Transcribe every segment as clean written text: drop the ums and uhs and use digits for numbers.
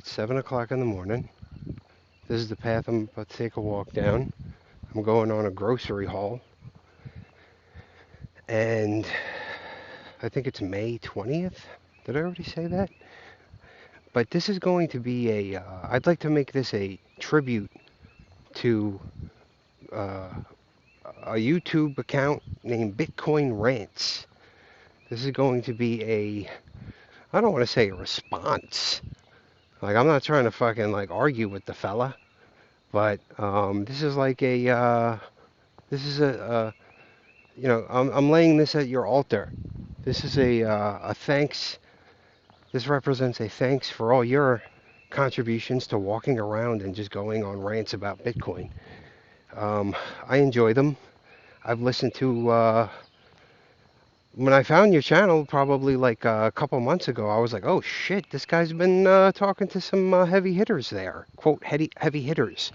It's 7 o'clock in the morning. This is the path I'm about to take a walk down. I'm going on a grocery haul. And I think it's May 20th. Did I already say that? But this is going to be I'd like to make this a tribute to uh, a YouTube account named Bitcoin Rants. This is going to be I don't want to say a response. Like, I'm not trying to fucking, like, argue with the fella. But, this is like this is I'm laying this at your altar. This is a thanks. This represents a thanks for all your contributions to walking around and just going on rants about Bitcoin. I enjoy them. I've listened to, when I found your channel probably like a couple months ago, I was like, oh shit, this guy's been talking to some heavy hitters there. Quote, heavy hitters.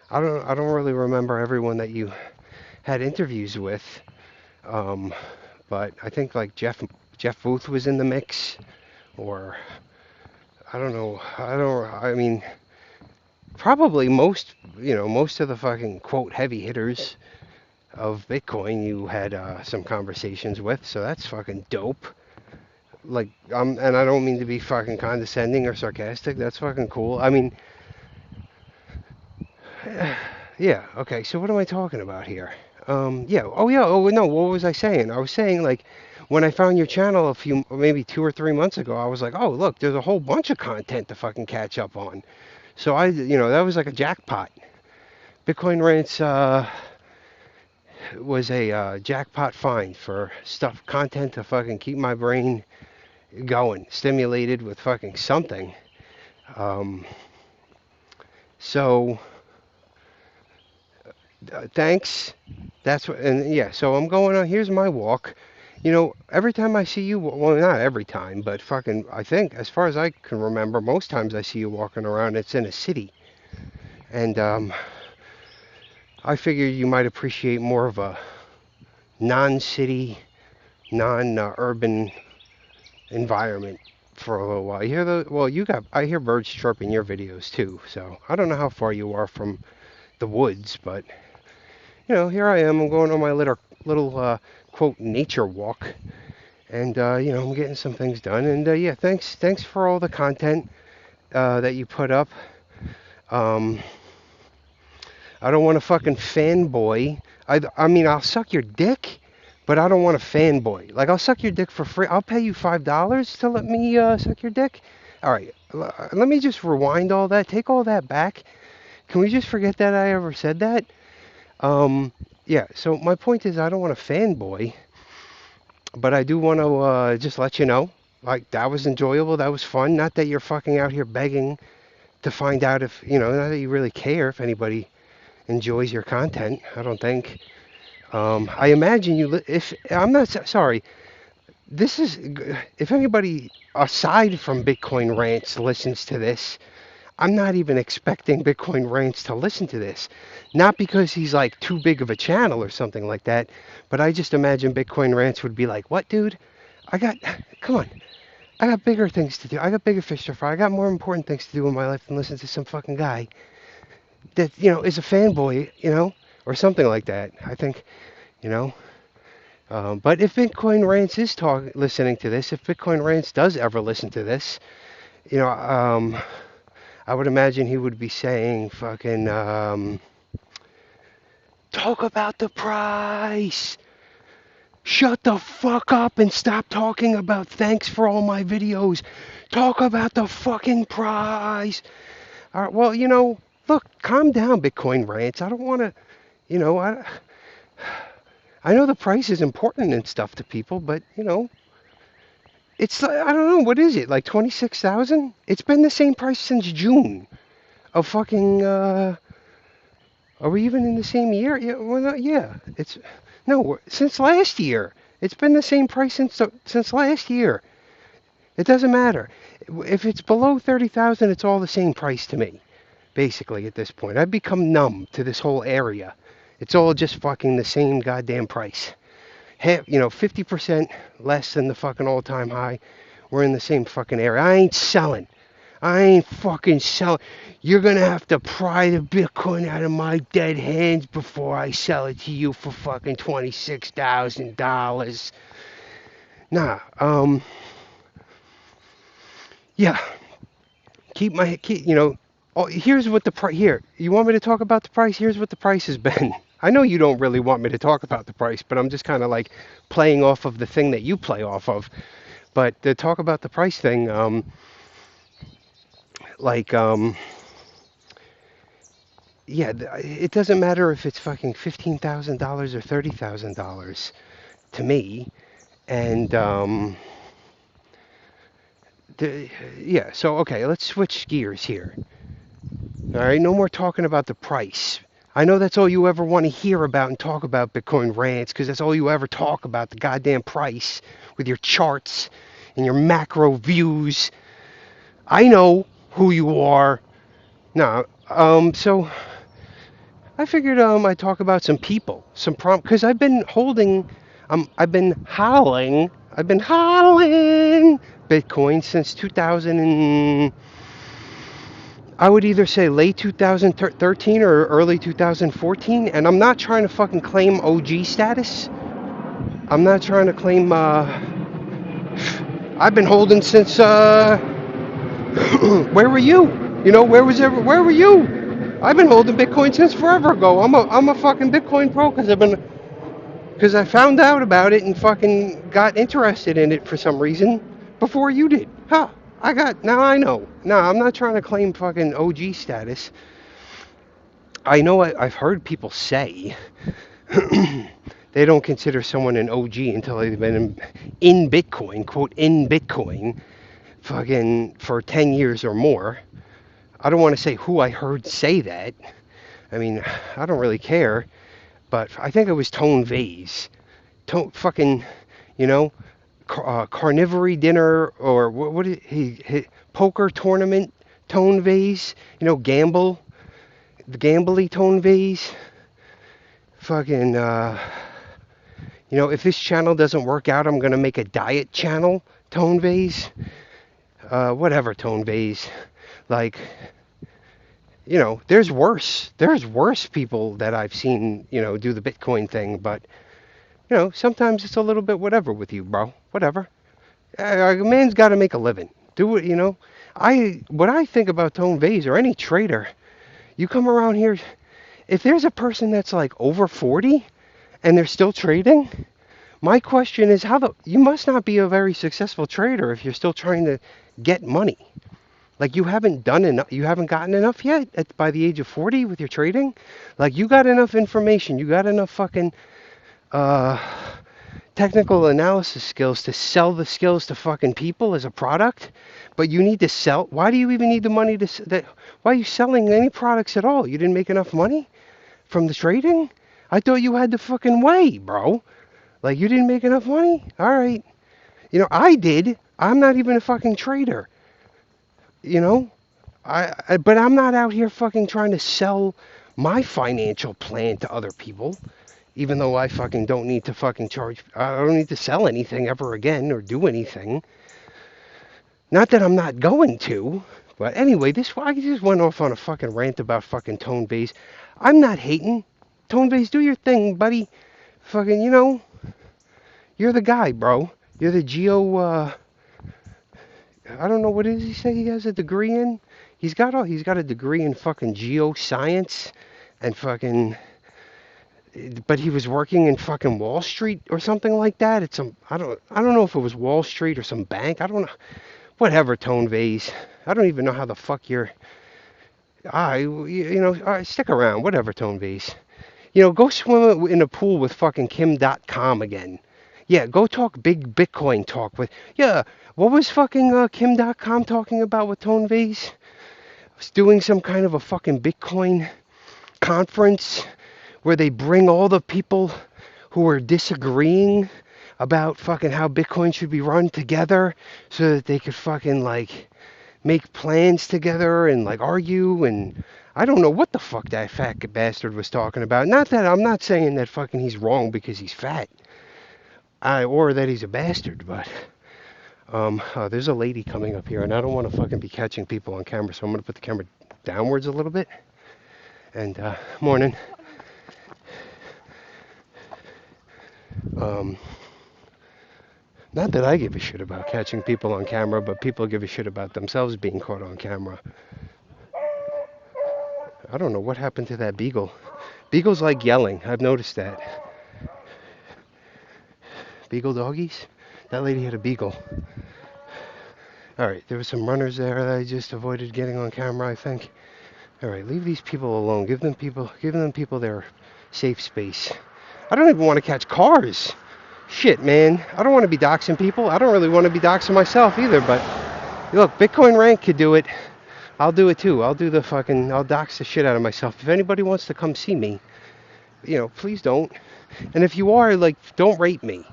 I don't really remember everyone that you had interviews with. But I think like Jeff Booth was in the mix, or I don't know. I mean, probably most of the fucking quote heavy hitters of Bitcoin you had some conversations with, so that's fucking dope. Like, and I don't mean to be fucking condescending or sarcastic. That's fucking cool. I mean, yeah. Okay. So what am I talking about here? Yeah. Oh yeah. Oh no. What was I saying? I was saying like when I found your channel maybe 2 or 3 months ago, I was like, oh look, there's a whole bunch of content to fucking catch up on. So that was like a jackpot. Bitcoin Rants was a jackpot find for content to fucking keep my brain going, stimulated with fucking something. Um, so thanks. That's what, and yeah. So I'm going on. Here's my walk. Every time I see you, well, not every time, but fucking, I think, as far as I can remember, most times I see you walking around, it's in a city. And I figure you might appreciate more of a non-city, non-urban environment for a little while. I hear birds chirp in your videos too, so I don't know how far you are from the woods, but, here I am. I'm going on my little quote, nature walk. And, I'm getting some things done. And, yeah, thanks for all the content that you put up. I don't want to fucking fanboy. I mean, I'll suck your dick, but I don't want to fanboy. Like, I'll suck your dick for free. I'll pay you $5 to let me suck your dick. All right, let me just rewind all that. Take all that back. Can we just forget that I ever said that? Yeah, so my point is I don't want to fanboy, but I do want to just let you know, like, that was enjoyable. That was fun. Not that you're fucking out here begging to find out if, not that you really care if anybody enjoys your content. I don't think. I imagine if I'm not sorry, this is if anybody aside from Bitcoin Rants listens to this, I'm not even expecting Bitcoin Rants to listen to this. Not because he's like too big of a channel or something like that, but I just imagine Bitcoin Rants would be like, "What, dude? Come on. I got bigger things to do. I got bigger fish to fry. I got more important things to do in my life than listen to some fucking guy that, is a fanboy, or something like that." I think, you know. But if Bitcoin Rants is listening to this, if Bitcoin Rants does ever listen to this, I would imagine he would be saying, fucking, talk about the price. Shut the fuck up and stop talking about thanks for all my videos. Talk about the fucking price. All right, well, look, calm down, Bitcoin Rants. I don't want to, you know, I know the price is important and stuff to people, but, it's, I don't know, what is it, like 26,000? It's been the same price since June of fucking, are we even in the same year? Yeah, well, yeah, since last year. It's been the same price since last year. It doesn't matter. If it's below 30,000, it's all the same price to me, basically, at this point. I've become numb to this whole area. It's all just fucking the same goddamn price. 50% less than the fucking all-time high. We're in the same fucking area. I ain't selling. I ain't fucking selling. You're gonna have to pry the Bitcoin out of my dead hands before I sell it to you for fucking $26,000. Nah, yeah. Oh, here's what the price. Here, you want me to talk about the price? Here's what the price has been. I know you don't really want me to talk about the price, but I'm just kind of like playing off of the thing that you play off of. But to talk about the price thing, like, yeah, it doesn't matter if it's fucking $15,000 or $30,000 to me. And yeah, so okay, let's switch gears here. All right, no more talking about the price. I know that's all you ever want to hear about and talk about Bitcoin rants, because that's all you ever talk about, the goddamn price with your charts and your macro views. I know who you are. No, so I figured I'd talk about some people, because I've been hauling Bitcoin since 2000 and I would either say late 2013 or early 2014, and I'm not trying to fucking claim OG status. I'm not trying to claim. I've been holding since. Where were you? Where were you? I've been holding Bitcoin since forever ago. I'm a fucking Bitcoin pro because I found out about it and fucking got interested in it for some reason before you did. Huh? Now I know. No, I'm not trying to claim fucking OG status. I know I've heard people say they don't consider someone an OG until they've been in Bitcoin, quote, in Bitcoin, fucking for 10 years or more. I don't want to say who I heard say that. I mean, I don't really care, but I think it was Tone Vays. Fucking, you know, carnivory dinner or what he poker tournament Tone Vays, the gambly Tone Vays. Fucking, if this channel doesn't work out, I'm gonna make a diet channel, Tone Vays. Whatever, Tone Vays. Like, there's worse. There's worse people that I've seen, do the Bitcoin thing, but, sometimes it's a little bit whatever with you, bro. Whatever. A man's got to make a living. Do it. What I think about Tone Vays or any trader, you come around here, if there's a person that's like over 40 and they're still trading, my question is you must not be a very successful trader if you're still trying to get money. Like you haven't done enough, you haven't gotten enough yet by the age of 40 with your trading. Like you got enough information, you got enough fucking uh, technical analysis skills to sell the skills to fucking people as a product, but you need to sell. Why do you even need the money that? Why are you selling any products at all? You didn't make enough money from the trading? I thought you had the fucking way, bro. Like you didn't make enough money? All right. I did. I'm not even a fucking trader. You know? But I'm not out here fucking trying to sell my financial plan to other people. Even though I fucking don't need to fucking charge, I don't need to sell anything ever again or do anything. Not that I'm not going to, but anyway, I just went off on a fucking rant about fucking Tone Vays. I'm not hating. Tone Vays, do your thing, buddy. Fucking, you're the guy, bro. You're the I don't know, what does he say he has a degree in? He's got a degree in fucking geoscience and fucking, but he was working in fucking Wall Street or something like that. I don't know if it was Wall Street or some bank. I don't know. Whatever, Tone Vays. I don't even know how the fuck you're. All right, stick around. Whatever, Tone Vays. Go swim in a pool with fucking Kim.com again. Yeah, go talk big Bitcoin talk with. Yeah, what was fucking Kim.com talking about with Tone Vays? Was doing some kind of a fucking Bitcoin conference where they bring all the people who are disagreeing about fucking how Bitcoin should be run together so that they could fucking like make plans together and like argue, and I don't know what the fuck that fat bastard was talking about. Not that I'm not saying that fucking he's wrong because he's fat, or that he's a bastard, but There's a lady coming up here, and I don't want to fucking be catching people on camera, so I'm gonna put the camera downwards a little bit. And morning. Um, Not that I give a shit about catching people on camera, but people give a shit about themselves being caught on camera. I don't know what happened to that beagle. Beagles like yelling. I've noticed that. Beagle doggies? That lady had a beagle. Alright, there were some runners there that I just avoided getting on camera, I think. Alright, leave these people alone. Give them people their safe space. I don't even want to catch cars. Shit, man. I don't want to be doxing people. I don't really want to be doxing myself either, but look, Bitcoin Rant could do it. I'll do it too. I'll dox the shit out of myself. If anybody wants to come see me, please don't. And if you are, like, don't rape me.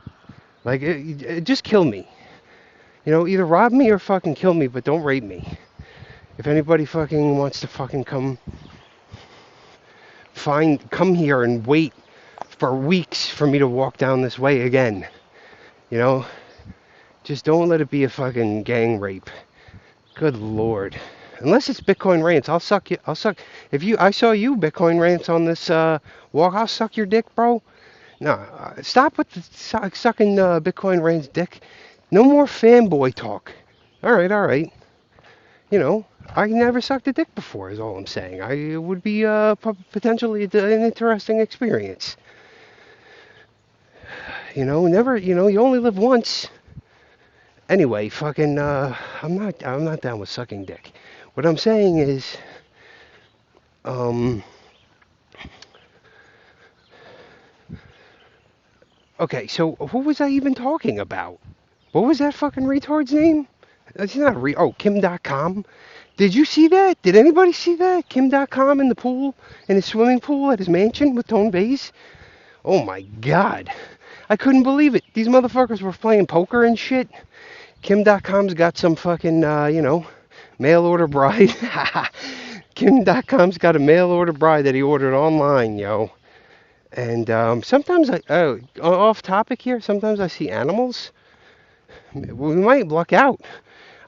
Like, just kill me. Either rob me or fucking kill me, but don't rape me. If anybody fucking wants to fucking come here and wait for weeks for me to walk down this way again, just don't let it be a fucking gang rape. Good Lord. Unless it's Bitcoin Rants, I'll suck you. I saw you Bitcoin Rants on this walk, I'll suck your dick, bro. No, stop with the sucking Bitcoin Rants dick. No more fanboy talk. All right. I never sucked a dick before, is all I'm saying. It would be potentially an interesting experience. Never. You only live once. Anyway, fucking. I'm not down with sucking dick. What I'm saying is, okay, so who was I even talking about? What was that fucking retard's name? It's not Kim.com. Did you see that? Did anybody see that? Kim.com in the pool, in his swimming pool at his mansion with Tone Vays? Oh my god. I couldn't believe it. These motherfuckers were playing poker and shit. Kim.com's got some fucking, mail order bride. Kim.com's got a mail order bride that he ordered online, yo. And sometimes off topic here, sometimes I see animals. We might luck out.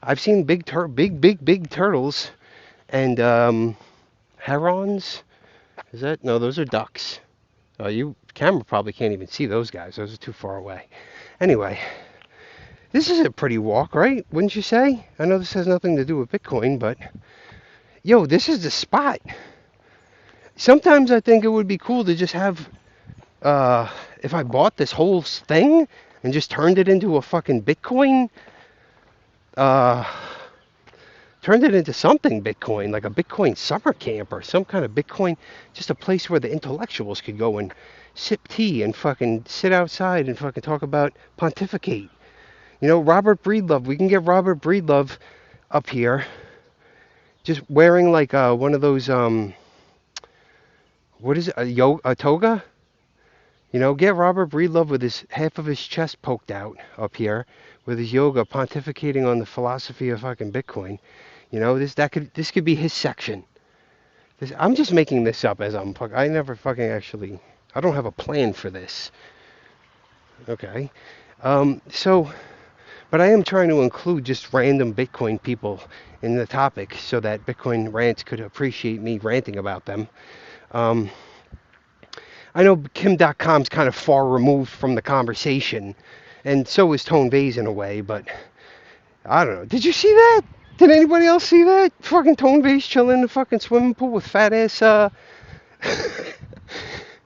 I've seen big turtles and herons. Is that? No, those are ducks. Camera probably can't even see those guys. Those are too far away. Anyway, this is a pretty walk, right? Wouldn't you say? I know this has nothing to do with Bitcoin, but yo, this is the spot. Sometimes I think it would be cool to just have, if I bought this whole thing and just turned it into a fucking Bitcoin, turned it into something Bitcoin, like a Bitcoin summer camp or some kind of Bitcoin, just a place where the intellectuals could go and sip tea and fucking sit outside and fucking talk about pontificate. Robert Breedlove, we can get Robert Breedlove up here just wearing like one of those, what is it, a toga? Get Robert Breedlove with half of his chest poked out up here with his yoga pontificating on the philosophy of fucking Bitcoin. This could be his section. I'm just making this up as I never fucking actually, I don't have a plan for this. Okay. But I am trying to include just random Bitcoin people in the topic so that Bitcoin Rants could appreciate me ranting about them. I know Kim.com's kind of far removed from the conversation, and so is Tone Vays in a way, but I don't know. Did you see that? Did anybody else see that? Fucking Tone Vays chilling in the fucking swimming pool with fat ass,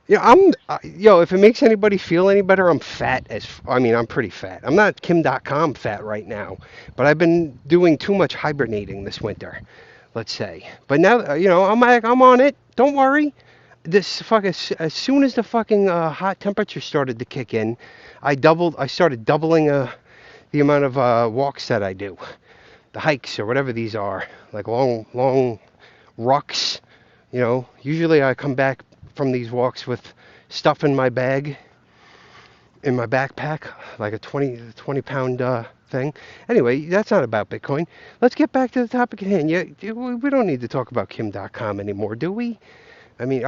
if it makes anybody feel any better, I'm pretty fat. I'm not Kim.com fat right now, but I've been doing too much hibernating this winter, let's say. But now, I'm on it. Don't worry. As soon as the fucking hot temperature started to kick in, I started doubling the amount of walks that I do. The hikes or whatever these are, like long rucks. Usually I come back from these walks with stuff in my bag, in my backpack, like a 20 pound thing. Anyway, that's not about Bitcoin. Let's get back to the topic at hand. Yeah, we don't need to talk about Kim.com anymore, do we? I mean,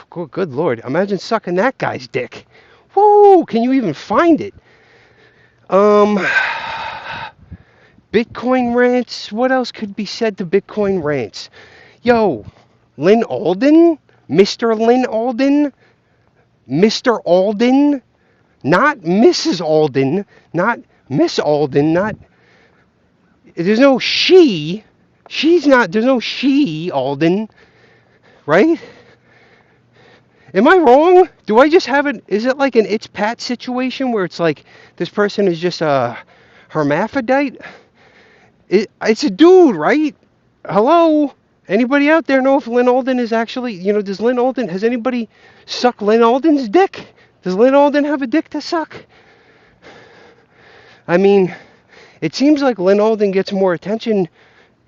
good Lord, imagine sucking that guy's dick. Woo! Can you even find it? Bitcoin rants. What else could be said to Bitcoin rants? Yo, Lynn Alden? Mr. Lynn Alden? Mr. Alden? Not Mrs. Alden. Not Miss Alden. Not. There's no she. She's not. There's no she, Alden. Right? Am I wrong? Do I just have it? Is it like an It's Pat situation where it's like this person is just a hermaphrodite? It's a dude, right? Hello? Anybody out there know if Lynn Alden is actually, does Lynn Alden, has anybody sucked Lynn Alden's dick? Does Lynn Alden have a dick to suck? I mean, it seems like Lynn Alden gets more attention,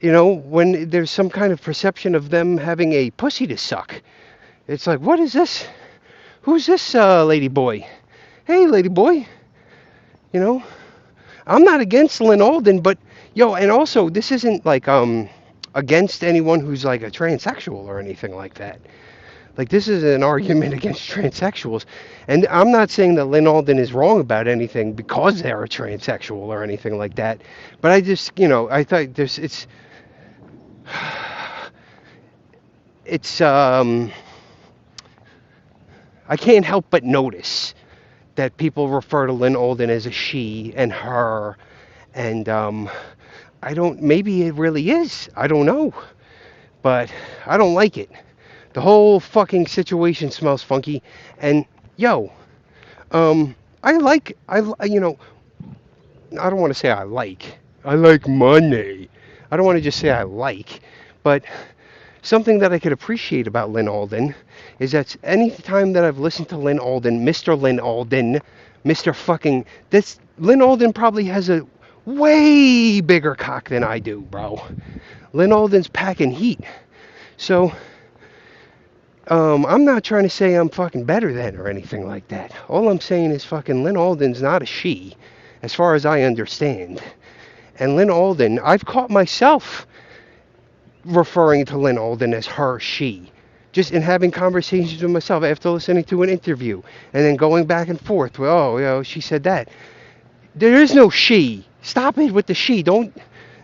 when there's some kind of perception of them having a pussy to suck. It's like, what is this? Who's this lady boy? Hey, lady boy. I'm not against Lynn Alden, but, and also, this isn't like, against anyone who's like a transsexual or anything like that. Like, this is an argument against transsexuals. And I'm not saying that Lynn Alden is wrong about anything because they're a transsexual or anything like that. But I just, I thought I can't help but notice that people refer to Lynn Alden as a she and her. And maybe it really is. I don't know. But I don't like it. The whole fucking situation smells funky. And, I don't want to say I like money. I don't want to just say I like, but something that I could appreciate about Lynn Alden is that any time that I've listened to Lynn Alden, Mr. Lynn Alden, Mr. fucking, Lynn Alden probably has a way bigger cock than I do, bro. Lynn Alden's packing heat. So, I'm not trying to say I'm fucking better than or anything like that. All I'm saying is fucking Lynn Alden's not a she, as far as I understand. And Lynn Alden, I've caught myself referring to Lynn Alden as her, she. Just in having conversations with myself after listening to an interview. And then going back and forth. Well, she said that. There is no she. Stop it with the she.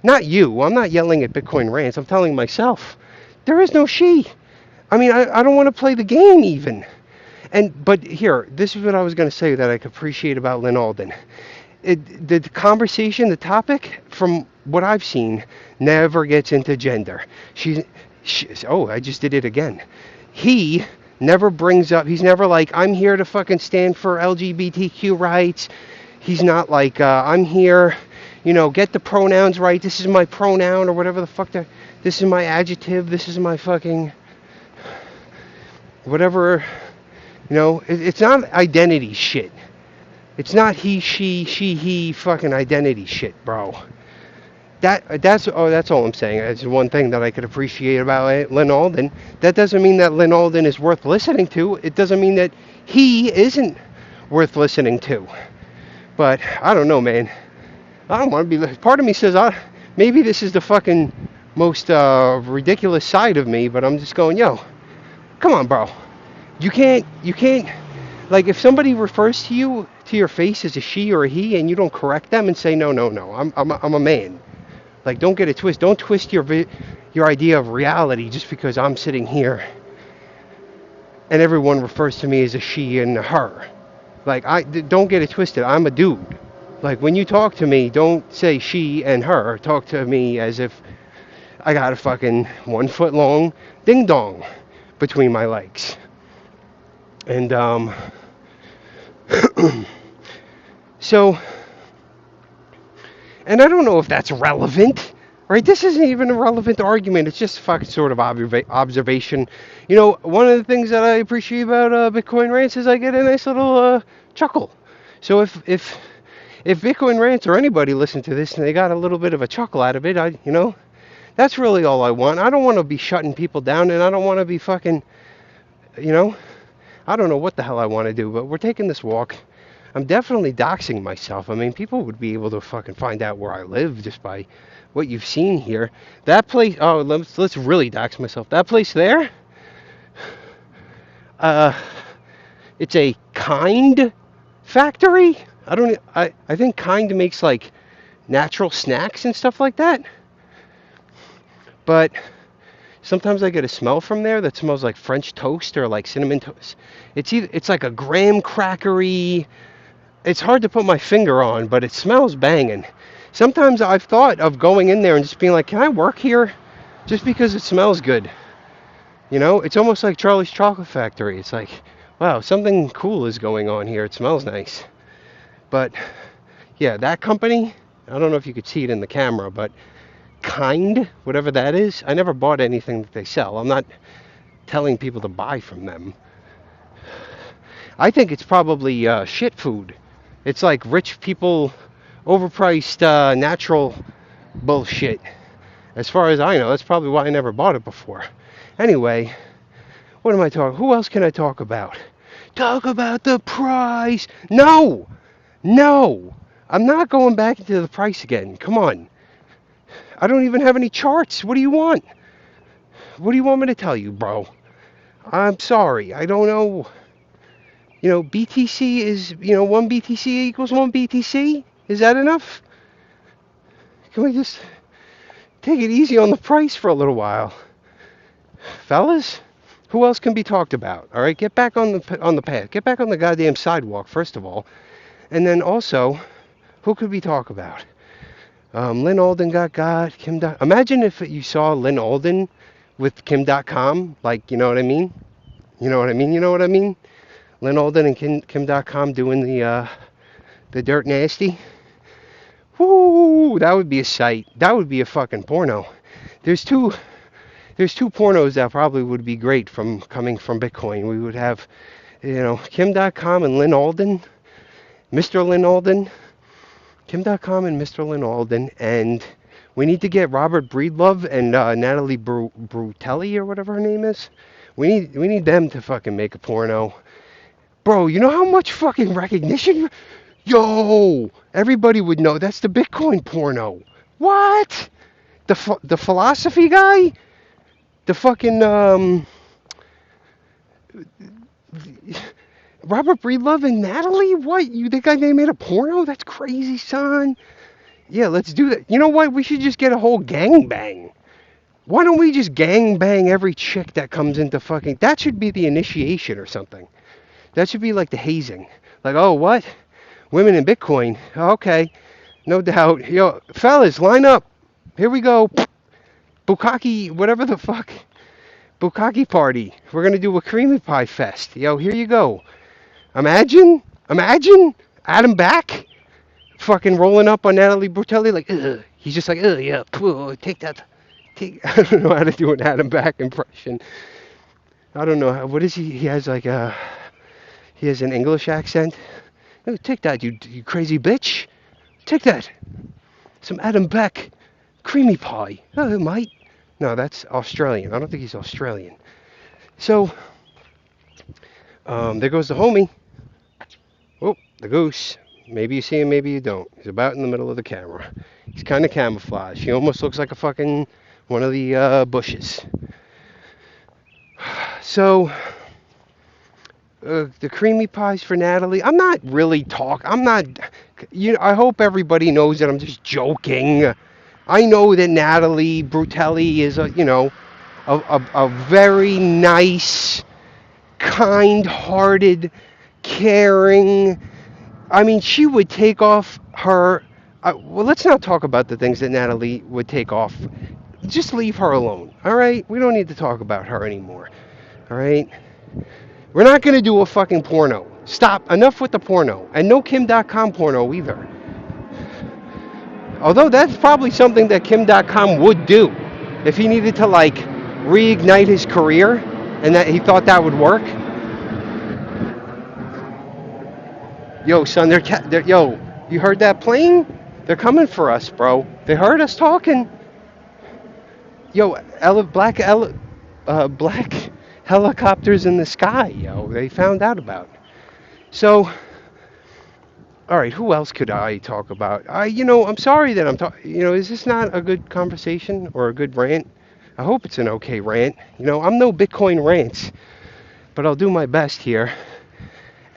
Not you. I'm not yelling at Bitcoin Rants. I'm telling myself. There is no she. I mean, I don't want to play the game even. But here, this is what I was going to say that I could appreciate about Lynn Alden. The conversation, the topic, from what I've seen, never gets into gender. I just did it again. He never brings up, he's never like, I'm here to fucking stand for LGBTQ rights. He's not like, I'm here, get the pronouns right. This is my pronoun or whatever the fuck. This is my adjective. This is my fucking whatever. It's not identity shit. It's not he, she, he fucking identity shit, bro. That's all I'm saying. It's one thing that I could appreciate about Lynn Alden. That doesn't mean that Lynn Alden is worth listening to. It doesn't mean that he isn't worth listening to. But I don't know, man. I don't want to be. Part of me says, maybe this is the fucking most ridiculous side of me. But I'm just going, come on, bro. You can't. Like, if somebody refers to you, to your face, as a she or a he, and you don't correct them and say, no, I'm a man. Like, don't get it twisted. Don't twist your idea of reality just because I'm sitting here and everyone refers to me as a she and a her. Like, don't get it twisted. I'm a dude. Like, when you talk to me, don't say she and her. Talk to me as if I got a fucking 1 foot long ding dong between my legs. And, so, and I don't know if that's relevant, right? This isn't even a relevant argument. It's just fucking sort of observation. One of the things that I appreciate about Bitcoin Rants is I get a nice little chuckle. So if Bitcoin Rants or anybody listen to this and they got a little bit of a chuckle out of it, that's really all I want. I don't want to be shutting people down, and I don't want to be fucking, I don't know what the hell I want to do, but we're taking this walk. I'm definitely doxing myself. I mean, people would be able to fucking find out where I live just by what you've seen here. That place, let's really dox myself. That place there, it's a Kind factory. I think Kind makes like natural snacks and stuff like that. But sometimes I get a smell from there that smells like French toast or like cinnamon toast. It's like a graham crackery. It's hard to put my finger on, but it smells banging. Sometimes I've thought of going in there and just being like, "Can I work here?" Just because it smells good. You know, it's almost like Charlie's Chocolate Factory. It's like, wow, something cool is going on here. It smells nice. But yeah, that company, I don't know if you could see it in the camera, but Kind, whatever that is, I never bought anything that they sell. I'm not telling people to buy from them. I think it's probably shit food. It's like rich people, overpriced natural bullshit. As far as I know, that's probably why I never bought it before. Anyway, what am I talking? Who else can I talk about? Talk about the price. No, no, I'm not going back into the price again. Come on. I don't even have any charts. What do you want? What do you want me to tell you, bro? I'm sorry. I don't know. You know, BTC is, one BTC equals one BTC? Is that enough? Can we just take it easy on the price for a little while? Fellas, who else can be talked about? All right, get back on the path. Get back on the goddamn sidewalk, first of all. And then also, who could we talk about? Lynn Alden got Kim. Imagine if you saw Lynn Alden with Kim.com. Like, you know what I mean? You know what I mean? You know what I mean? Lynn Alden and Kim.com doing the Dirt Nasty. Woo! That would be a sight. That would be a fucking porno. There's two pornos that probably would be great from coming from Bitcoin. We would have, Kim.com and Lynn Alden, Mr. Lynn Alden, Kim.com and Mr. Lynn Alden, and we need to get Robert Breedlove and Natalie Brutelli or whatever her name is. We need them to fucking make a porno. Bro, you know how much fucking recognition? Yo, everybody would know that's the Bitcoin porno. What? The philosophy guy? The fucking Robert Breedlove and Natalie? What? You think they made a porno? That's crazy, son. Yeah, let's do that. You know what? We should just get a whole gangbang. Why don't we just gangbang every chick that comes into fucking... That should be the initiation or something. That should be like the hazing. Like, oh, what? Women in Bitcoin. Okay. No doubt. Yo, fellas, line up. Here we go. Bukkake, whatever the fuck. Bukkake party. We're going to do a creamy pie fest. Yo, here you go. Imagine Adam Back fucking rolling up on Natalie Brutelli like, ugh. He's just like, ugh, yeah, take that. I don't know how to do an Adam Back impression. I don't know. What is he? He has like he has an English accent. Oh, take that, you crazy bitch. Take that. Some Adam Beck creamy pie. Oh, mate. No, that's Australian. I don't think he's Australian. So, there goes the homie. Oh, the goose. Maybe you see him, maybe you don't. He's about in the middle of the camera. He's kind of camouflaged. He almost looks like a fucking one of the bushes. So, the creamy pies for Natalie. I'm not really I hope everybody knows that I'm just joking. I know that Natalie Brutelli is a very nice, kind-hearted, caring. I mean, she would take off her... well, let's not talk about the things that Natalie would take off. Just leave her alone, all right? We don't need to talk about her anymore, all right? We're not going to do a fucking porno. Stop. Enough with the porno. And no Kim.com porno either. Although that's probably something that Kim.com would do if he needed to, like, reignite his career and that he thought that would work. Yo, son, yo, you heard that plane? They're coming for us, bro. They heard us talking. Yo, black helicopters in the sky, yo. They found out about. So, all right, who else could I talk about? I'm sorry that I'm talking. Is this not a good conversation or a good rant? I hope it's an okay rant. I'm no Bitcoin Rants, but I'll do my best here.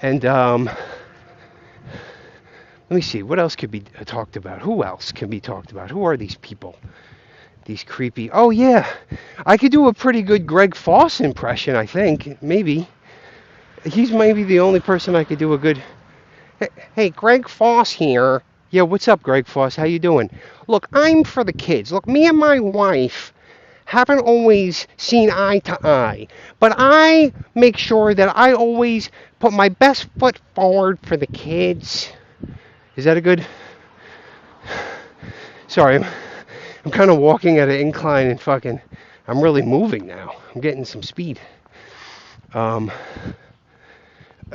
And Let me see. What else could be talked about? Who else can be talked about? Who are these people? These creepy. Oh yeah, I could do a pretty good Greg Foss impression. I think maybe he's maybe the only person I could do a good. Hey, Greg Foss here. Yeah, what's up, Greg Foss? How you doing? Look, I'm for the kids. Look, me and my wife haven't always seen eye to eye, but I make sure that I always put my best foot forward for the kids. Is that a good? Sorry, I'm kind of walking at an incline and fucking. I'm really moving now. I'm getting some speed. Um,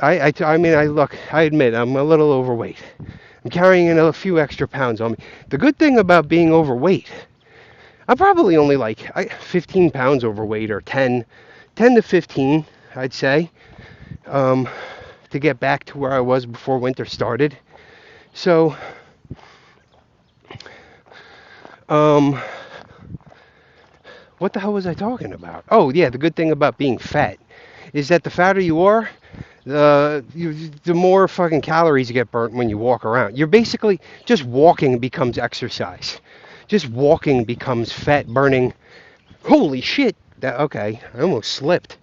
I mean, I admit I'm a little overweight. I'm carrying in a few extra pounds on me. The good thing about being overweight, I'm probably only like 15 pounds overweight or 10 to 15, I'd say, to get back to where I was before winter started. So, what the hell was I talking about? Oh, yeah, the good thing about being fat is that the fatter you are, the more fucking calories you get burnt when you walk around. You're basically just walking becomes exercise. Just walking becomes fat burning. Holy shit! Okay, I almost slipped.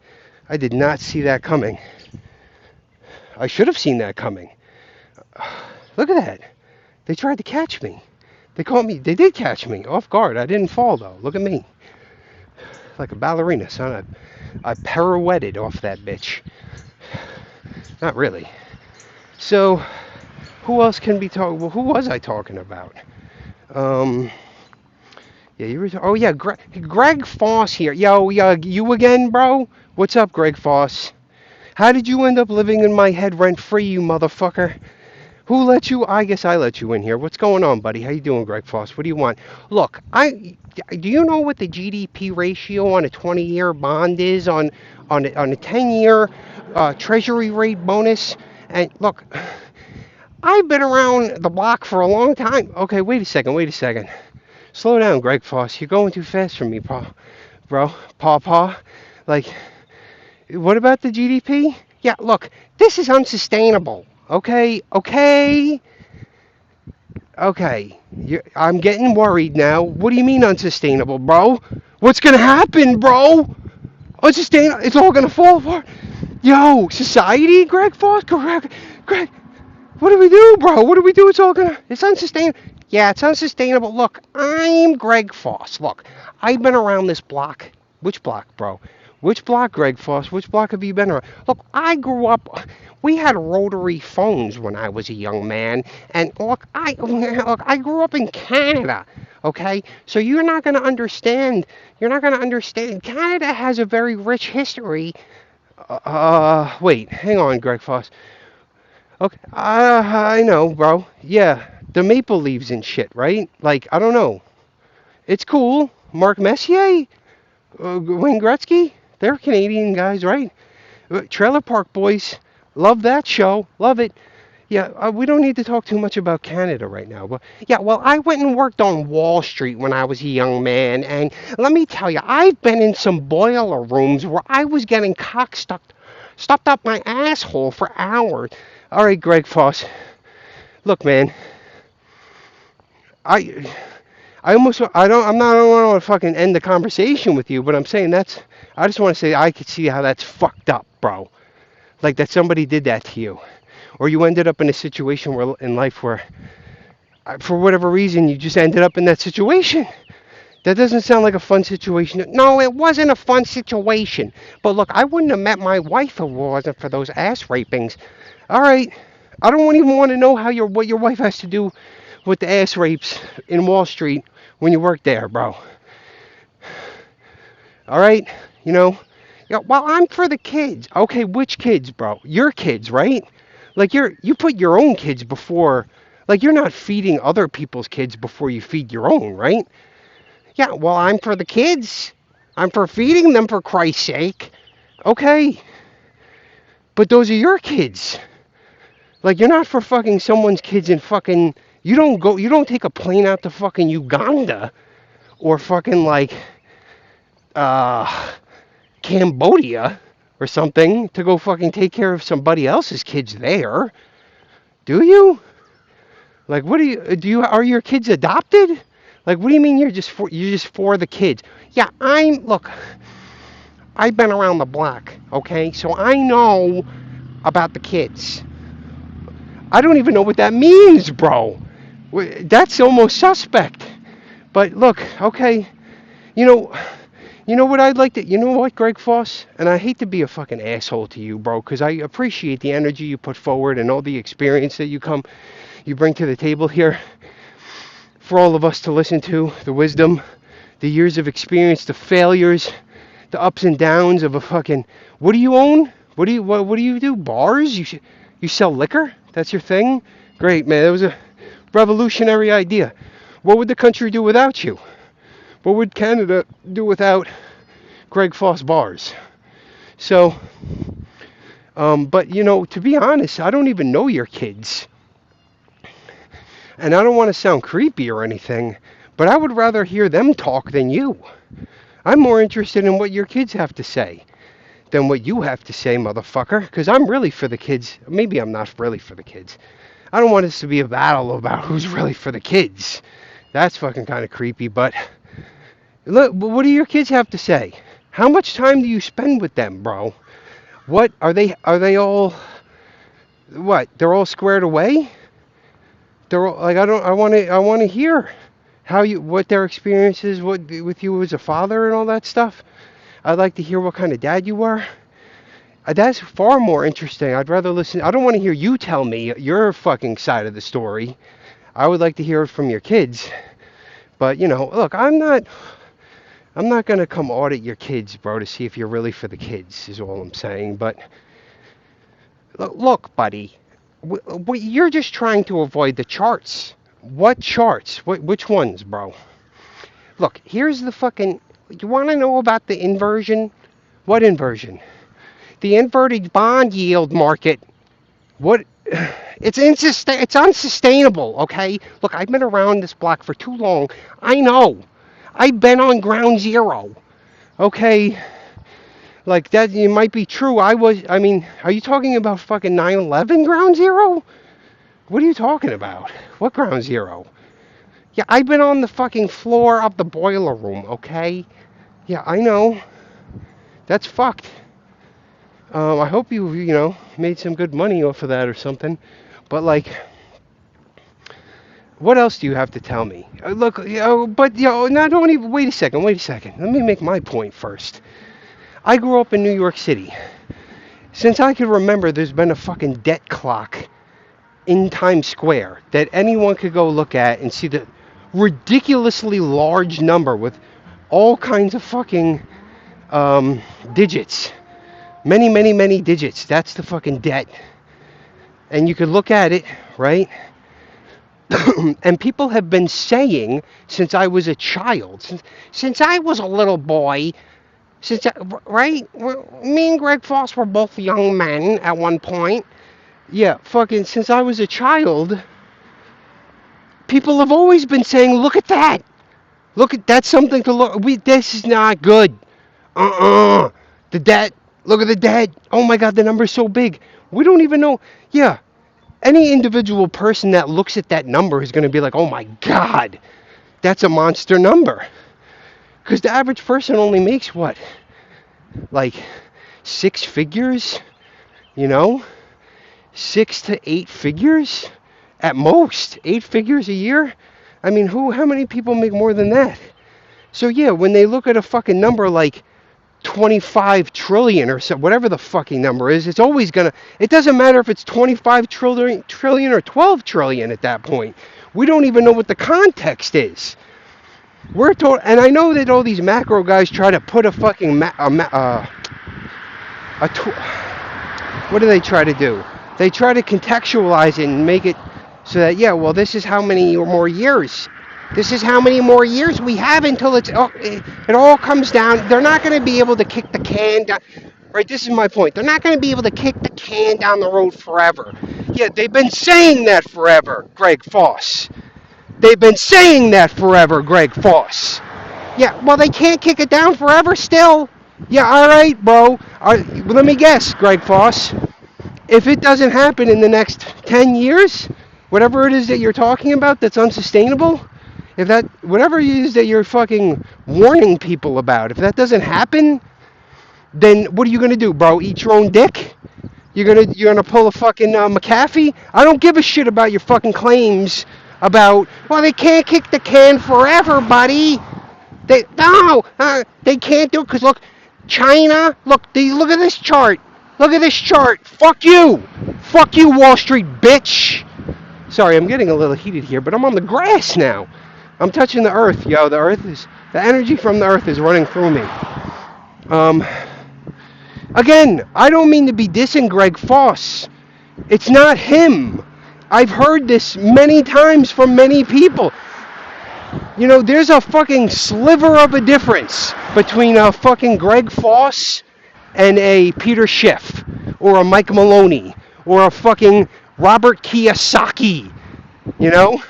I did not see that coming. I should have seen that coming. Look at that. They tried to catch me. They caught me. They did catch me off guard. I didn't fall though. Look at me. Like a ballerina, son. I pirouetted off that bitch. Not really. So, who else can be talking? Well, who was I talking about? Yeah, you were. Oh yeah, Greg Foss here. Yo, you again, bro? What's up, Greg Foss? How did you end up living in my head rent free, you motherfucker? Who let you? I guess I let you in here. What's going on, buddy? How you doing, Greg Foss? What do you want? Look, do you know what the GDP ratio on a 20-year bond is on a 10-year Treasury rate bonus? And look, I've been around the block for a long time. Okay, wait a second. Slow down, Greg Foss. You're going too fast for me, bro. Paw. Like, what about the GDP? Yeah, look, this is unsustainable. Okay. I'm getting worried now. What do you mean unsustainable, bro? What's gonna happen, bro? Unsustainable. It's all gonna fall apart. Yo, society, Greg Foss, Greg. What do we do, bro? What do we do? It's unsustainable. Yeah, it's unsustainable. Look, I'm Greg Foss. Look, I've been around this block. Which block, bro? Which block, Greg Foss? Which block have you been around? Look, I grew up. We had rotary phones when I was a young man, and I grew up in Canada. Okay, so you're not gonna understand. You're not gonna understand. Canada has a very rich history. Wait, hang on, Greg Foss. Okay, I know, bro. Yeah, the maple leaves and shit, right? Like, I don't know. It's cool. Mark Messier, Wayne Gretzky, they're Canadian guys, right? Trailer Park Boys, love that show, love it. Yeah, we don't need to talk too much about Canada right now. But yeah, well, I went and worked on Wall Street when I was a young man, and let me tell you, I've been in some boiler rooms where I was getting cock stuffed up my asshole for hours. All right, Greg Foss. Look, man. I don't want to fucking end the conversation with you, but I'm saying I just want to say I could see how that's fucked up, bro. Like that somebody did that to you. Or you ended up in a situation in life where, for whatever reason, you just ended up in that situation. That doesn't sound like a fun situation. No, it wasn't a fun situation. But look, I wouldn't have met my wife if it wasn't for those ass rapings. All right, I don't even want to know what your wife has to do with the ass rapes in Wall Street when you work there, bro. All right, you know. Yeah, well, I'm for the kids. Okay, which kids, bro? Your kids, right? Like you put your own kids before. Like you're not feeding other people's kids before you feed your own, right? Yeah, well, I'm for the kids. I'm for feeding them, for Christ's sake. Okay. But those are your kids. Like, you're not for fucking someone's kids in fucking... You don't take a plane out to fucking Uganda or fucking, like, Cambodia or something to go fucking take care of somebody else's kids there. Do you? Like, what are your kids adopted? Like, what do you mean you're just for the kids? Yeah, look, I've been around the block, okay? So I know about the kids. I don't even know what that means, bro. That's almost suspect. But look, okay, you know, you know what I'd like to, you know what, Greg Foss? And I hate to be a fucking asshole to you, bro, because I appreciate the energy you put forward and all the experience that you bring to the table here for all of us to listen to, the wisdom, the years of experience, the failures, the ups and downs of a fucking. What do you own? What do you do? Bars? You sell liquor? That's your thing? Great, man. That was a revolutionary idea. What would the country do without you? What would Canada do without Greg Foss bars? So, but to be honest, I don't even know your kids. And I don't want to sound creepy or anything, but I would rather hear them talk than you. I'm more interested in what your kids have to say than what you have to say, motherfucker, because I'm really for the kids. Maybe I'm not really for the kids. I don't want this to be a battle about who's really for the kids. That's fucking kind of creepy, but look, what do your kids have to say? How much time do you spend with them, bro? What are they all what? They're all squared away? They're all, like I want to hear what their experience is with you as a father and all that stuff. I'd like to hear what kind of dad you were. That's far more interesting. I'd rather listen. I don't want to hear you tell me your fucking side of the story. I would like to hear it from your kids. But look, I'm not gonna come audit your kids, bro, to see if you're really for the kids. Is all I'm saying. But look, buddy, you're just trying to avoid the charts. What charts? Which ones, bro? Look, here's the fucking. You want to know about the inversion? What inversion? The inverted bond yield market. What? It's unsustainable, okay? Look, I've been around this block for too long. I know. I've been on ground zero, okay? Like, that it might be true. I mean, are you talking about fucking 9/11 ground zero? What are you talking about? What ground zero? Yeah, I've been on the fucking floor of the boiler room, okay? Yeah, I know. That's fucked. I hope you made some good money off of that or something. But, like, what else do you have to tell me? Look, but, not only, wait a second. Let me make my point first. I grew up in New York City. Since I can remember, there's been a fucking debt clock in Times Square that anyone could go look at and see the ridiculously large number with all kinds of fucking digits. Many, many, many digits. That's the fucking debt. And you could look at it, right? And people have been saying since I was a child, since I was a little boy, right? Me and Greg Foss were both young men at one point. Yeah, fucking since I was a child, people have always been saying, look at that. That's something to look. This is not good. The debt. Look at the debt. Oh my God, the number's so big. We don't even know. Yeah, any individual person that looks at that number is going to be like, oh my God, that's a monster number. Because the average person only makes what? Like 6 figures? 6 to 8 figures? At most. 8 figures a year? I mean, how many people make more than that? So yeah, when they look at a fucking number like 25 trillion or so, whatever the fucking number is, it's always gonna, it doesn't matter if it's 25 trillion or 12 trillion at that point. We don't even know what the context is. We're told, and I know that all these macro guys try to put a fucking what do they try to do? They try to contextualize it and make it so that, yeah, well, this is how many more years. This is how many more years we have until it all comes down. They're not going to be able to kick the can down. Right, this is my point. They're not going to be able to kick the can down the road forever. Yeah, they've been saying that forever, Greg Foss. They've been saying that forever, Greg Foss. Yeah, well, they can't kick it down forever still. Yeah, all right, bro. Let me guess, Greg Foss. If it doesn't happen in the next 10 years, whatever it is that you're talking about that's unsustainable, if that, whatever it is that you're fucking warning people about, if that doesn't happen, then what are you gonna do, bro? Eat your own dick? You're gonna pull a fucking McAfee? I don't give a shit about your fucking claims about, well, they can't kick the can forever, buddy. They can't do it because look, China. Look at this chart. Look at this chart. Fuck you, Wall Street bitch. Sorry, I'm getting a little heated here, but I'm on the grass now. I'm touching the earth, yo. The energy from the earth is running through me. Um, Again, I don't mean to be dissing Greg Foss. It's not him. I've heard this many times from many people. You know, there's a fucking sliver of a difference between a fucking Greg Foss and a Peter Schiff or a Mike Maloney or a fucking Robert Kiyosaki, you know?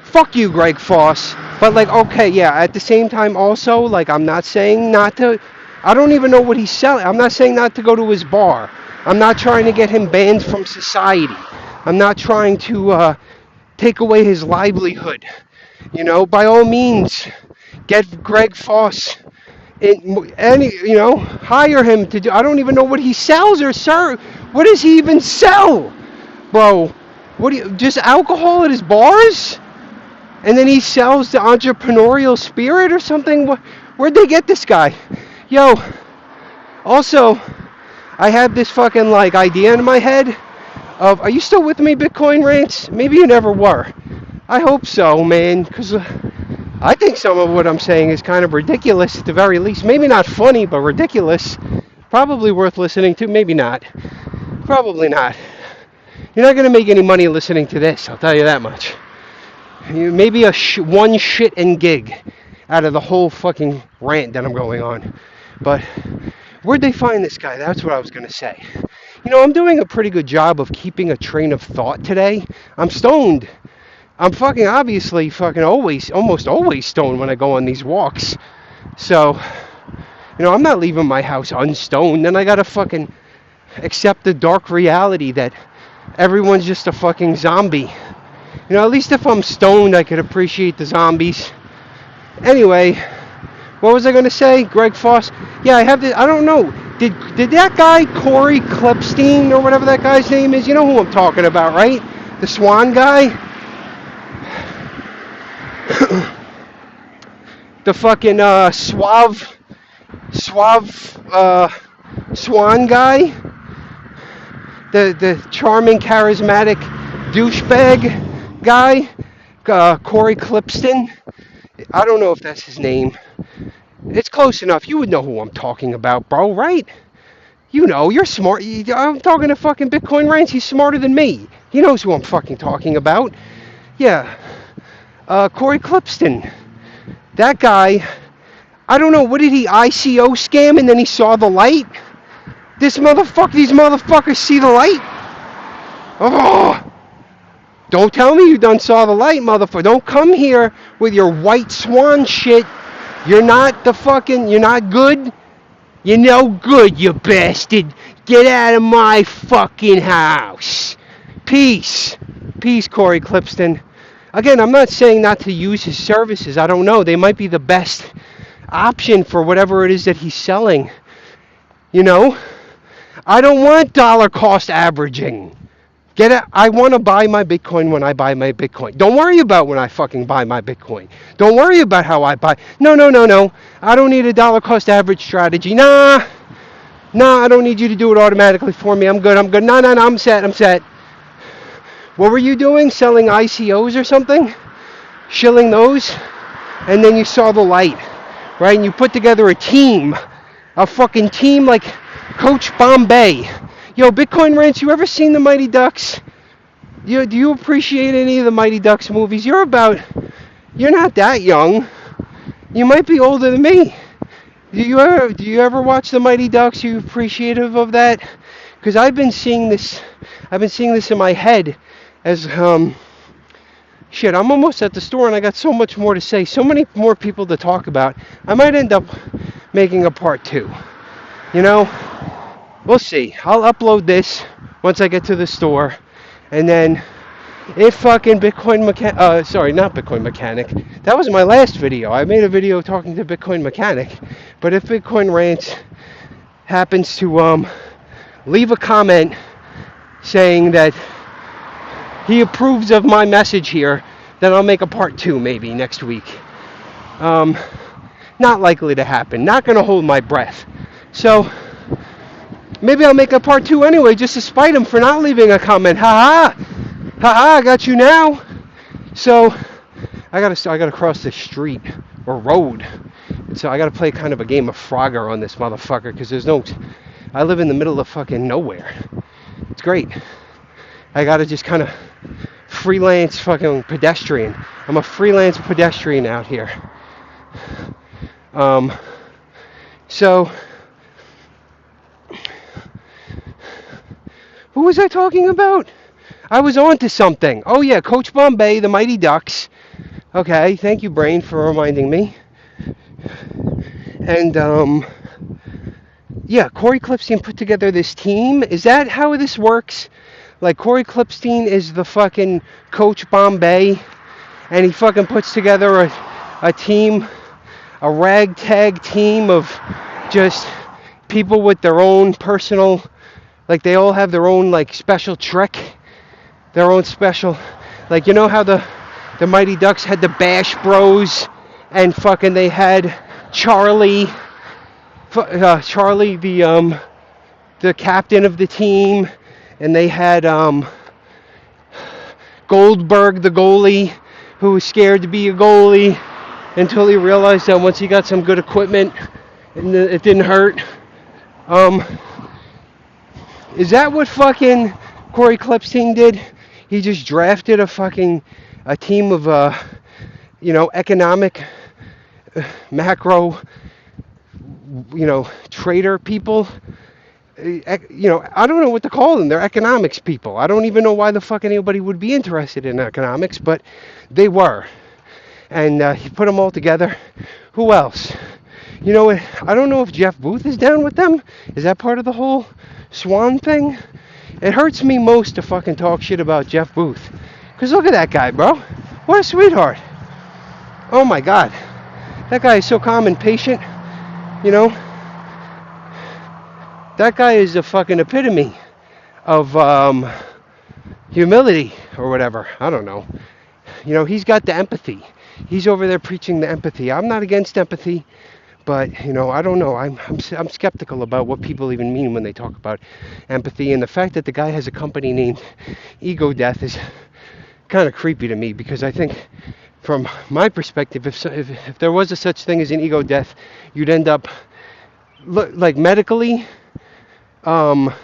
Fuck you, Greg Foss. But, like, okay, yeah, at the same time also, like, I'm not saying not to, I don't even know what he's selling. I'm not saying not to go to his bar. I'm not trying to get him banned from society. I'm not trying to take away his livelihood. You know, by all means, get Greg Foss hire him to do. I don't even know what he sells or serve. What does he even sell, bro? What do you just alcohol at his bars? And then he sells the entrepreneurial spirit or something? Where'd they get this guy? Yo, also, I have this fucking like idea in my head of, are you still with me, Bitcoin Rants? Maybe you never were. I hope so, man, because I think some of what I'm saying is kind of ridiculous at the very least. Maybe not funny, but ridiculous. Probably worth listening to, maybe not. Probably not. You're not going to make any money listening to this, I'll tell you that much. Maybe one shit and gig out of the whole fucking rant that I'm going on. But where'd they find this guy? That's what I was going to say. You know, I'm doing a pretty good job of keeping a train of thought today. I'm stoned. I'm fucking obviously fucking almost always stoned when I go on these walks. So, you know, I'm not leaving my house unstoned. Then I gotta fucking accept the dark reality that everyone's just a fucking zombie. You know, at least if I'm stoned, I could appreciate the zombies. Anyway, what was I going to say? Greg Foss? Yeah, I have this. I don't know. Did that guy, Corey Klepstein, or whatever that guy's name is, you know who I'm talking about, right? The Swan guy? The fucking suave Swan guy? The charming, charismatic douchebag guy, Corey Klepstein. I don't know if that's his name. It's close enough. You would know who I'm talking about, bro, right? You know, you're smart. I'm talking to fucking Bitcoin Rants. He's smarter than me. He knows who I'm fucking talking about. Yeah. Corey Klepstein. That guy, I don't know, what did he ICO scam and then he saw the light? These motherfuckers see the light? Oh! Don't tell me you done saw the light, motherfucker. Don't come here with your white swan shit. You're not good. You're no good, you bastard. Get out of my fucking house. Peace. Peace, Corey Klepstein. Again, I'm not saying not to use his services. I don't know. They might be the best option for whatever it is that he's selling. You know? I don't want dollar cost averaging. I want to buy my Bitcoin when I buy my Bitcoin. Don't worry about when I fucking buy my Bitcoin. Don't worry about how I buy. No. I don't need a dollar cost average strategy. Nah, I don't need you to do it automatically for me. I'm good. No, I'm set. What were you doing? Selling ICOs or something? Shilling those? And then you saw the light, right? And you put together a fucking team like Coach Bombay. Yo, Bitcoin Rants, you ever seen the Mighty Ducks? Do you appreciate any of the Mighty Ducks movies? You're not that young. You might be older than me. Do you ever watch the Mighty Ducks? Are you appreciative of that? Because I've been seeing this in my head as, shit, I'm almost at the store and I got so much more to say, so many more people to talk about. I might end up making a part 2, you know? we'll see. I'll upload this once I get to the store, and then if fucking sorry, not Bitcoin Mechanic. That was my last video. I made a video talking to Bitcoin Mechanic, but if Bitcoin Rants happens to leave a comment saying that he approves of my message here, then I'll make a part 2 maybe next week. Not likely to happen. Not gonna hold my breath. So maybe I'll make a part 2 anyway, just to spite him for not leaving a comment. Ha ha! Ha ha! I got you now. So I gotta cross the street or road. So I gotta play kind of a game of Frogger on this motherfucker because I live in the middle of fucking nowhere. It's great. I gotta just kind of freelance fucking pedestrian. I'm a freelance pedestrian out here. So who was I talking about? I was on to something. Oh yeah, Coach Bombay, the Mighty Ducks. Okay, thank you, Brain, for reminding me. And yeah, Corey Klippstein put together this team. Is that how this works? Like Corey Klippstein is the fucking Coach Bombay, and he fucking puts together a team, a ragtag team of just people with their own personal, like they all have their own like special trick, their own special, like you know how the Mighty Ducks had the Bash Bros, and fucking they had Charlie the captain of the team, and they had Goldberg the goalie, who was scared to be a goalie until he realized that once he got some good equipment, it didn't hurt. Is that what fucking Corey Klippstein did? He just drafted a team of economic macro trader people. I don't know what to call them. They're economics people. I don't even know why the fuck anybody would be interested in economics, but they were. And he put them all together. Who else? You know, I don't know if Jeff Booth is down with them. Is that part of the whole Swan thing? It hurts me most to fucking talk shit about Jeff Booth. Because look at that guy, bro. What a sweetheart. Oh my God. That guy is so calm and patient. You know? That guy is a fucking epitome of humility or whatever. I don't know. You know, he's got the empathy. He's over there preaching the empathy. I'm not against empathy, but I don't know. I'm skeptical about what people even mean when they talk about empathy, and the fact that the guy has a company named Ego Death is kind of creepy to me, because I think, from my perspective, if there was a such thing as an ego death, you'd end up like medically, either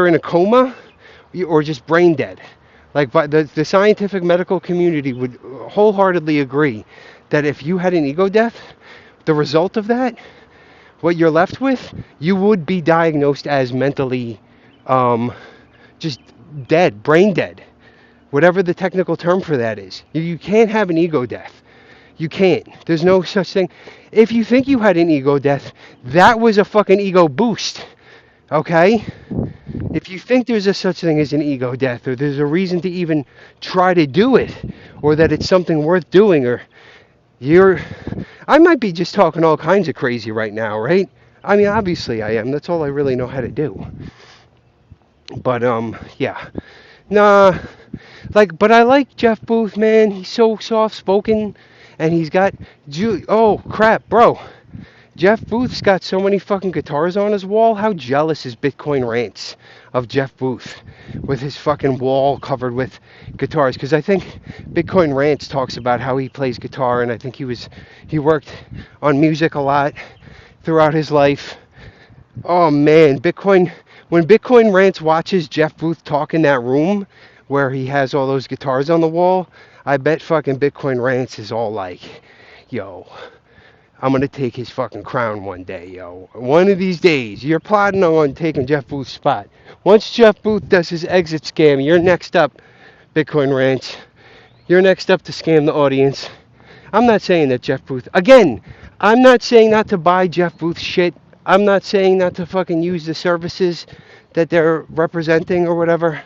in a coma or just brain dead. Like, but the scientific medical community would wholeheartedly agree that if you had an ego death, the result of that, what you're left with, you would be diagnosed as mentally just dead, brain dead, whatever the technical term for that is. You can't have an ego death. You can't. There's no such thing. If you think you had an ego death, that was a fucking ego boost. Okay? If you think there's a such thing as an ego death, or there's a reason to even try to do it, or that it's something worth doing, or I might be just talking all kinds of crazy right now, right? I mean, obviously I am. That's all I really know how to do. But, yeah. Nah. But I like Jeff Booth, man. He's so soft-spoken, and he's got... Oh, crap, bro. Jeff Booth's got so many fucking guitars on his wall. How jealous is Bitcoin Rants of Jeff Booth with his fucking wall covered with guitars? Because I think Bitcoin Rants talks about how he plays guitar, and I think he worked on music a lot throughout his life. Oh man, when Bitcoin Rants watches Jeff Booth talk in that room where he has all those guitars on the wall, I bet fucking Bitcoin Rants is all like, yo, I'm going to take his fucking crown one day, yo. One of these days, you're plotting on taking Jeff Booth's spot. Once Jeff Booth does his exit scam, you're next up, Bitcoin Rants. You're next up to scam the audience. I'm not saying that Jeff Booth... Again, I'm not saying not to buy Jeff Booth's shit. I'm not saying not to fucking use the services that they're representing or whatever.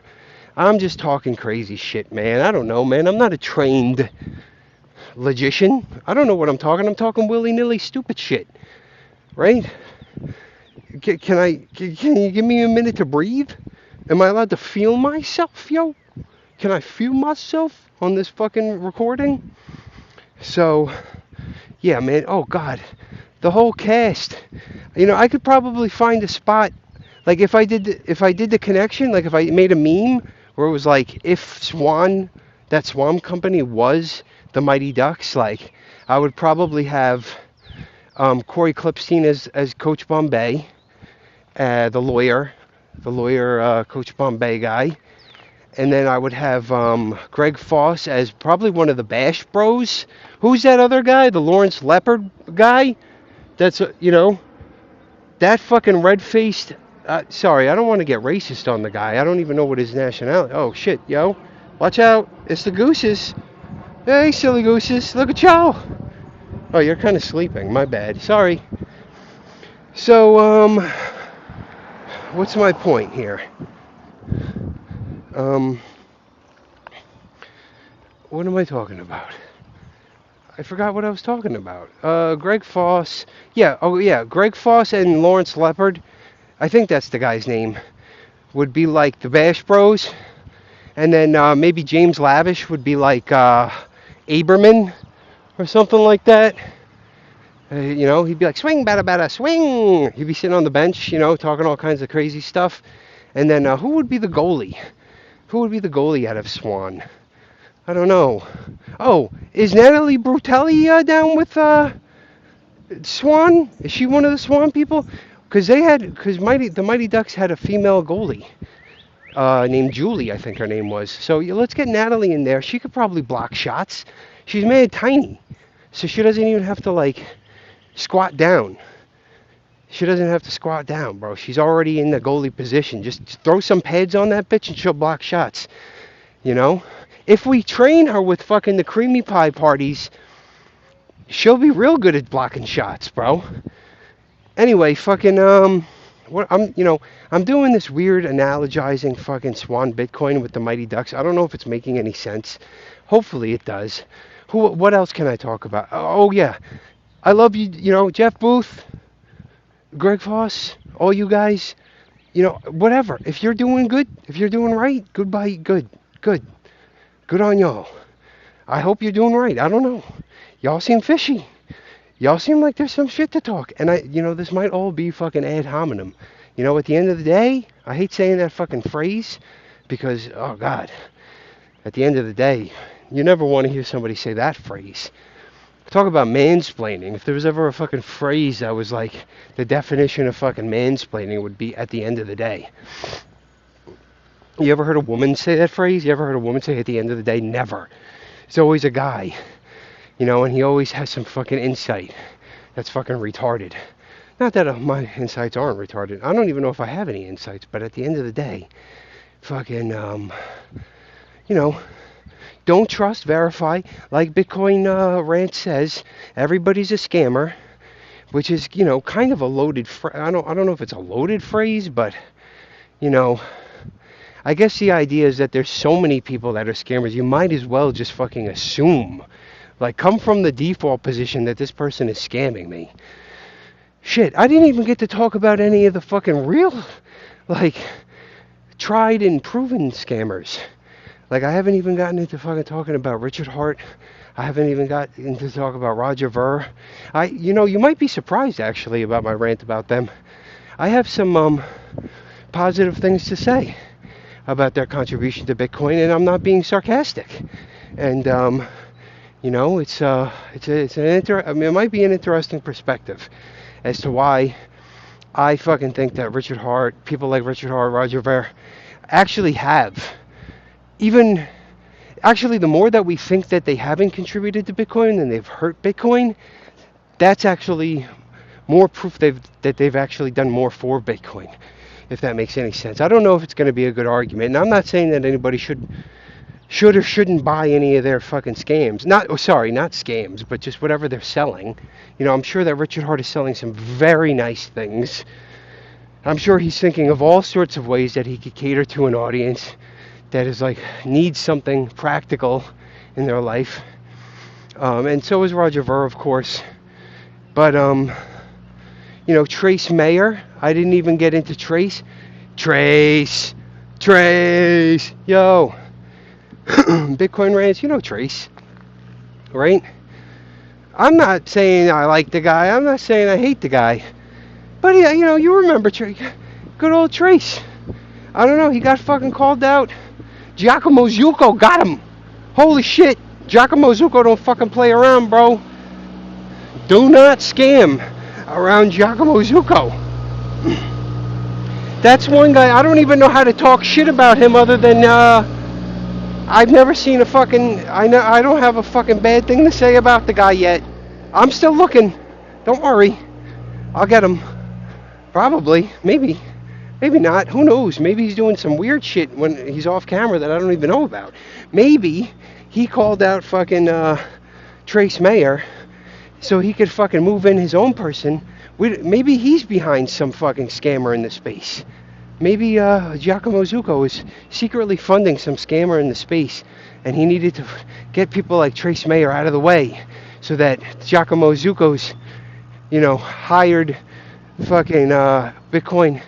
I'm just talking crazy shit, man. I don't know, man. I'm not a trained logician. I don't know what I'm talking. I'm talking willy-nilly stupid shit, right? Can you give me a minute to breathe? Am I allowed to feel myself, yo? Can I feel myself on this fucking recording? So, yeah, man. Oh God, the whole cast. You know, I could probably find a spot. Like if I did the connection, like if I made a meme where it was like if that Swan company was the Mighty Ducks, like I would probably have Corey Klippstein as Coach Bombay, the lawyer, Coach Bombay guy. And then I would have Greg Foss as probably one of the Bash Bros. Who's that other guy? The Lawrence Leopard guy? That's, that fucking red-faced... sorry, I don't want to get racist on the guy. I don't even know what his nationality... Oh, shit, yo. Watch out. It's the gooses. Hey, silly gooses. Look at y'all. Oh, you're kind of sleeping. My bad. Sorry. So, what's my point here? What am I talking about? I forgot what I was talking about. Greg Foss. Yeah, oh yeah, Greg Foss and Lawrence Leopard. I think that's the guy's name. Would be like the Bash Bros. And then maybe James Lavish would be like Aberman or something like that. He'd be like, swing, bada, bada, swing. He'd be sitting on the bench, talking all kinds of crazy stuff. And then who would be the goalie? Who would be the goalie out of Swan? I don't know. Oh, is Natalie Brutelli down with Swan? Is she one of the Swan people? Because the Mighty Ducks had a female goalie named Julie, I think her name was. So let's get Natalie in there. She could probably block shots. She's made tiny, so she doesn't even have to squat down. She doesn't have to squat down, bro. She's already in the goalie position. Just throw some pads on that bitch and she'll block shots. If we train her with fucking the creamy pie parties, she'll be real good at blocking shots, bro. Anyway, fucking I'm doing this weird analogizing fucking Swan Bitcoin with the Mighty Ducks. I don't know if it's making any sense. Hopefully it does. What else can I talk about? Oh yeah, I love you. Jeff Booth, Greg Foss, all you guys. Whatever. If you're doing good, if you're doing right, goodbye. Good on y'all. I hope you're doing right. I don't know. Y'all seem fishy. Y'all seem like there's some shit to talk. And this might all be fucking ad hominem. At the end of the day, I hate saying that fucking phrase because, oh God, at the end of the day, you never want to hear somebody say that phrase. Talk about mansplaining. If there was ever a fucking phrase that was like the definition of fucking mansplaining, it would be at the end of the day. You ever heard a woman say that phrase? You ever heard a woman say at the end of the day? Never. It's always a guy. And he always has some fucking insight that's fucking retarded. Not that my insights aren't retarded. I don't even know if I have any insights, but at the end of the day, fucking, don't trust, verify. Like Bitcoin Rant says, everybody's a scammer, which is, kind of a loaded phrase. I don't know if it's a loaded phrase, but, I guess the idea is that there's so many people that are scammers, you might as well just fucking assume. Come from the default position that this person is scamming me. Shit, I didn't even get to talk about any of the fucking real, tried and proven scammers. I haven't even gotten into fucking talking about Richard Hart. I haven't even got into talk about Roger Ver. You might be surprised, actually, about my rant about them. I have some positive things to say about their contribution to Bitcoin, and I'm not being sarcastic. And, it might be an interesting perspective as to why I fucking think that Richard Hart, people like Richard Hart, Roger Ver, actually have. The more that we think that they haven't contributed to Bitcoin and they've hurt Bitcoin, that's actually more proof that they've actually done more for Bitcoin, if that makes any sense. I don't know if it's going to be a good argument, and I'm not saying that anybody should should or shouldn't buy any of their fucking scams. Not scams, but just whatever they're selling. I'm sure that Richard Hart is selling some very nice things. I'm sure he's thinking of all sorts of ways that he could cater to an audience that is like needs something practical in their life. And so is Roger Ver, of course. But Trace Mayer. I didn't even get into Trace. Trace, yo, Bitcoin Rants. Trace, right? I'm not saying I like the guy. I'm not saying I hate the guy. But yeah, you remember Trace, good old Trace. I don't know. He got fucking called out. Giacomo Zucco got him. Holy shit. Giacomo Zucco don't fucking play around, bro. Do not scam around Giacomo Zucco. That's one guy, I don't even know how to talk shit about him other than, I've never seen I don't have a fucking bad thing to say about the guy yet. I'm still looking. Don't worry. I'll get him. Probably. Maybe. Maybe not. Who knows? Maybe he's doing some weird shit when he's off camera that I don't even know about. Maybe he called out fucking Trace Mayer so he could fucking move in his own person. Maybe he's behind some fucking scammer in the space. Maybe Giacomo Zucco is secretly funding some scammer in the space, and he needed to get people like Trace Mayer out of the way so that Giacomo Zucco's, hired fucking Bitcoin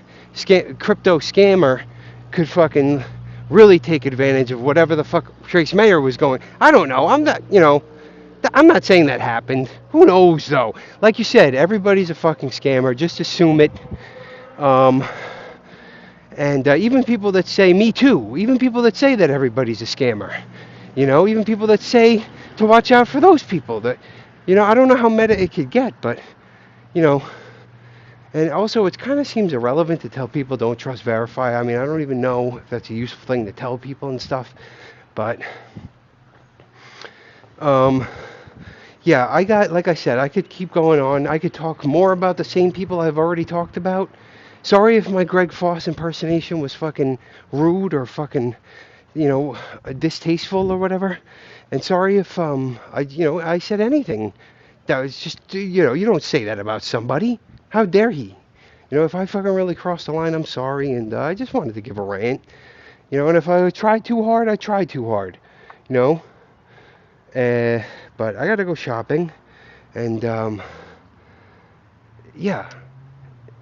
crypto scammer could fucking really take advantage of whatever the fuck Trace Mayer was going. I don't know. I'm not saying that happened. Who knows though? Like you said, everybody's a fucking scammer. Just assume it. And even people that say me too. Even people that say that everybody's a scammer. Even people that say to watch out for those people. That, I don't know how meta it could get, but and also, it kind of seems irrelevant to tell people don't trust verify. I mean, I don't even know if that's a useful thing to tell people and stuff. But, yeah, like I said, I could keep going on. I could talk more about the same people I've already talked about. Sorry if my Greg Foss impersonation was fucking rude or fucking, distasteful or whatever. And sorry if, I said anything that was just, you don't say that about somebody. How dare he? If I fucking really crossed the line, I'm sorry, and I just wanted to give a rant. And if I tried too hard, I tried too hard. But I gotta go shopping, and yeah.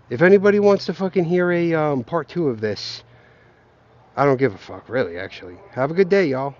If anybody wants to fucking hear a part 2 of this, I don't give a fuck, really, actually. Have a good day, y'all.